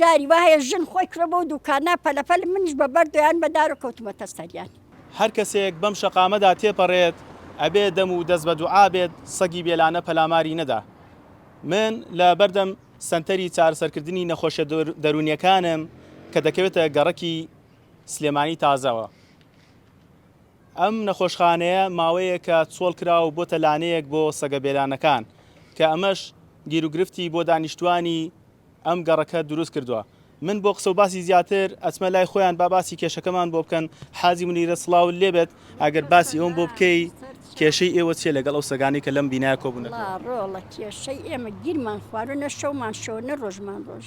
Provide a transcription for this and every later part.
جاری وایە ژن خۆی کرە بۆ دوکانە پەلەپەل منیش بە بەردۆیان بەدار و کەوتمەتە سەریان. هەر کەسێک بەم شەقامەدا تێپەڕێت ئەبێ دەم و دەست بە دوعا بێت سەگی بێلانە پەلاماری نەدا. من لە بەردەم سەنتەری چارەسەرکردنی نەخۆشە دەرونیەکانم کە دەکەوێتە گەڕەکی سلێمانی تازەوە. ئەم نەخۆشخانەیە ماوەیە کە چۆڵ کرا و بۆتە لانەیەک بۆ سەگە بێلانەکان کە ئەمەش گیر و گرفتی بۆ دانیشتوانی ئەم گەڕەکە دروست کردووە. من بۆ قسە و باسی زیاتر ئەچمە لای خۆیان با باسی کێشەکەمان بۆ بکەن. حازی منیرە سڵاو لێبێت ئەگەر باسی ئەوم بۆ بکەی کێشەی ئێوە چێ لەگەڵ ئەو سەگانی کە لەم بینایە کۆبوونە؟ ڕۆڵە کێشەی ئێمە گیرمان خوارونە شەومان شەونە ڕۆژمان ڕۆژ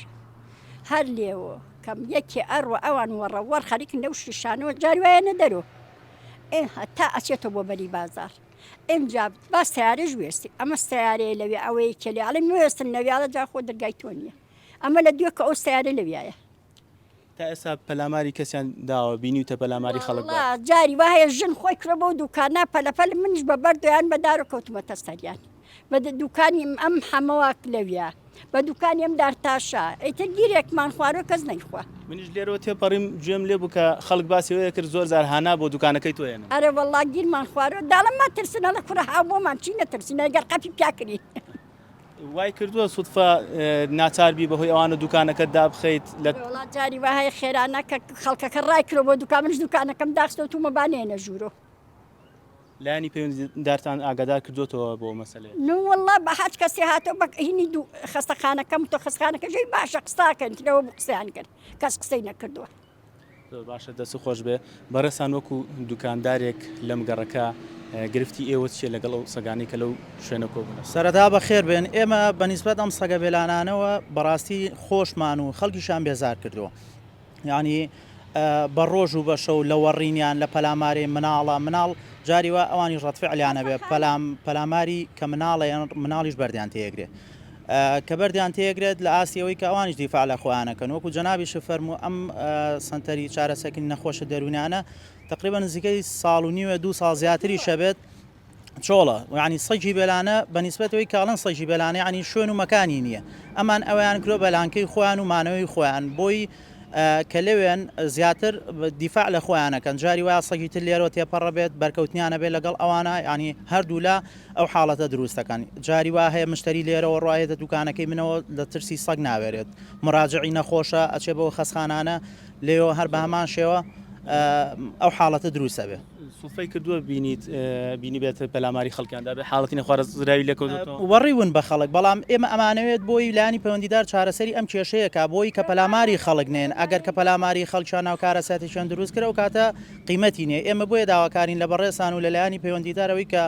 هەر لێوە کەم یەکێ ئەڕوە ئەوان وەڕەوەڕ خەریکن لەو شیشانەوە جاری وایە نەدەرۆ هەتا ئەچێتەوە بۆ بەری بازار ئێمجا با سیارەش وێستی ئەمە سیارەیە لەوێ ئەوەیە کێلی ئەڵێ نوێستن نەویاڵە جا خۆ دەرگای تۆ نییە ئەمە لە دوێ کە ئەو سیارە لەویایە. تا ئێستا پەلاماری کەسیان داوە بینیوتە پەلاماری خەڵک جاری وایە ژن خۆی کرە بۆ دوکانە پەلەپەل منیش بە بەردۆیان بەدار و کەوتمەتە سەریان بە دوکانی ئەم هەمەوە لەویە بە دوکانی ئەم دارتاشا ئەیتر گیرێکمان خوارۆ کەس نەیخوا. منیش لێرەوە تێپەڕیم گوێم لێ بوو کە خەڵک باسیەوەیە کرد زۆر زار هانا بۆ دوکانەکەی تۆیێنە. ئەرە وەڵڵا گیرمان خوارۆ داڵم ماترسنە لە کوڕە ها بۆمان چی نەترسینە ئەگەر قەپی پیاکردی. وای کردووە سوودفە ناچاربی بەهۆی ئەوانە دوکانەکەت دابخەیت لە وڵات جاری وایە خێرانە کە خەڵکەکە ڕای کرۆ بۆ دوکان منش دوکانەکەم داخستەوتومە بانێنە ژوورۆ. لایانی پەیوەندیدارتان ئاگادار کردوتەوە بۆ مەسەلێ؟ وەڵڵا بە هەچ کەسی هاتەوە بە هینی دوو خەستەخانەکەم تۆ خستخانەکە ژەی باشە قستاکەن لەوە بۆ قسەیان کرد کەس قسەی نەکردووە. زۆر باشە دەست خۆش بێ بەڕێسان وەکو دوکاندارێک لەم گەڕەکە گرفتی ئێوە چیە لەگەڵ ئەو سەگانی کە لەو شوێنە کۆبوونە؟ سەرەتا بەخێر بێن ئێمە بەنسبەت ئەم سەگە بێلانانەوە بەڕاستی خۆشمان و خەڵکیشان بێزار کردووە. یعنی بە ڕۆژ و بە شەو لە وەڕینیان لە پەلاماری مناڵ جاری وە ئەوانی ڕەتفعلیانە بێ پەلاماری کە مناڵیش بەردیان تێگرێ کە بەردیان تێگرێت لە ئاسیەوەی کە ئەوانیش دیفاع لە خۆیانەکەن وەکو جەنابیش فەرموو ئەم سنتەری چارەسەرکردنی نەخۆشە دەرونیانە تقریبا نزیکەی ساڵ و نیوە دوو ساڵ زیاتری شەبێت چۆڵە ینی سەگی بێلانە بەنسبەتەوەی کاڵن سەگی بێلانە ینی شوێن و مەکانی نییە ئەمان ئەویان کرۆ بەلانکەی خۆیان و مانەوەی خۆیان بۆی کە لەوێن زیاتر دیفاع لە خۆیانەکەن جاری وایە سەگی تر لێرەوە تێپەڕە بێت بەرکەوتنیانە بێت لەگەڵ ئەوانە ینی هەردوو لە ئەو حاڵەتە دروستەکەن جاری وا هەیە مشتری لێرەوە ڕایێتە دوکانەکەی منەوە لە ترسی سەگ ناوێرێت مراجعی نەخۆشە ئەچێ بەوە خەسخانانە لێەوە هەر بە هەمان شێوە ئەو حاڵەتە دروستە بێ. سوفەی کردووە بینی بێت پەلاماری خەڵکیاندا بێ حاڵەتی نەخوارە زراوی لەکەوتەوە وەڕیون بە خەڵک بەڵام ئێمە ئەمانەوێت بۆی لانی پەیوەندیدار چارەسەری ئەم کێشەیەکە بۆی کە پەلاماری خەڵک نێن ئەگەر کە پەلاماری خەڵکیان ناو کارەساتێکیان دروست کرە و کاتە قیمەتی نیە ئێمە بۆیە داواکارین لە بەڕێسان و لەلایانی پەیوەندیدارەوەی کە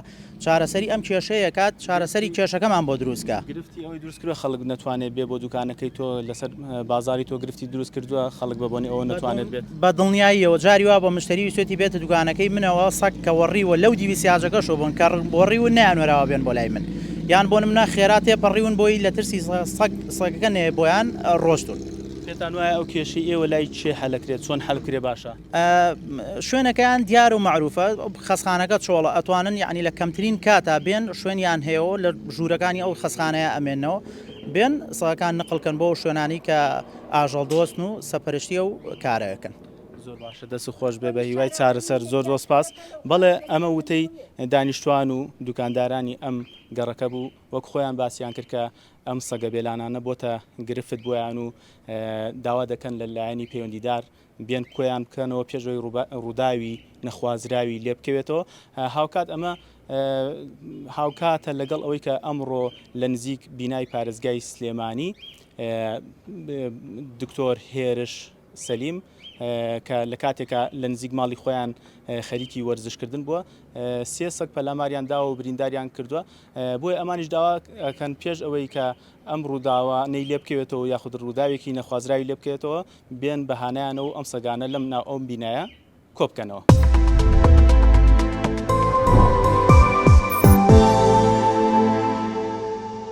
چارەسەری ئەم کێشەیە کات چارەسەری کێشەکەمان بۆ دروستکە گرفتی ئەوەی دروست کردووە خەڵک نەتوانێت بێ بۆ دوکانەکەی تۆ لەسەر بازاری تۆ گرفتی دروست کردووە خەڵک بەبوونی ئەوە نەتوانێت بێت بە دڵنیاییەوە جاری وا بە مشتری سوێتی بێتە دوکانەکەی منەوە سەگ کە وەڕیوە لەو دیویسیاجەکەشەوە بوون کە بۆڕی و نیانوەراوە بێن بۆ لای من یان بۆ منە خێرات تێپەڕیون بۆی لە ترسی سەگەکە نێ بۆیان ڕۆشتون. پێتان وایە ئەو کێشەی ئێوە لای چێ هەلەکرێت چۆن هەڵکرێ باشە؟ شوێنەکەیان دیار و معروفە خەسخانەکە چۆڵە ئەتوانن یعنی لە کەمترین کاتا بێن شوێنیان هەیەەوە لە ژوورەکانی ئەو خەسخانەیە ئەمێنەوە بێن سەگەکان نقلکەن بۆ شوێنانی کە ئاژەڵ دۆستن و سەپەرشتیە و کارەکەن. زۆر باشە دەست خۆش بێ بە هیوای چارەسەر زۆر سپاس. بەڵێ ئەمە وتەی دانیشتوان و دوکاندارانی ئەم گەڕەکە بوو وەک خۆیان باسییان کرد کە ئەم سەگە بێلانانە بۆتە گرفت بۆیان و داوا دەکەن لە لایەنی پەیوەندیدار بێن کۆیان بکەنەوە پێشەوەی ڕووداوی نەخوازراوی لێ بکەوێتەوە هاوکات ئەمە هاوکاتە لەگەڵ ئەوەی کە ئەمڕۆ لە نزیک بینای پارێزگای سلێمانی دکتۆر هێرش سەلیم کە لە کاتێکە لە نزیک ماڵی خۆیان خەریکی وەرزشکردن بووە سێ سەگ پەلاماریان داوە و برینداریان کردووە بۆیە ئەمانیش داواکەن پێش ئەوەی کە ئەم ڕووداوە نەی لێ بکەوێتەوە یاخود ڕووداوێکی نەخوازراوی لێ بکەوێتەوە بێن بەهانیانەوە ئەم سەگانە لەم ناو ئەم بینایە کۆبکەنەوە.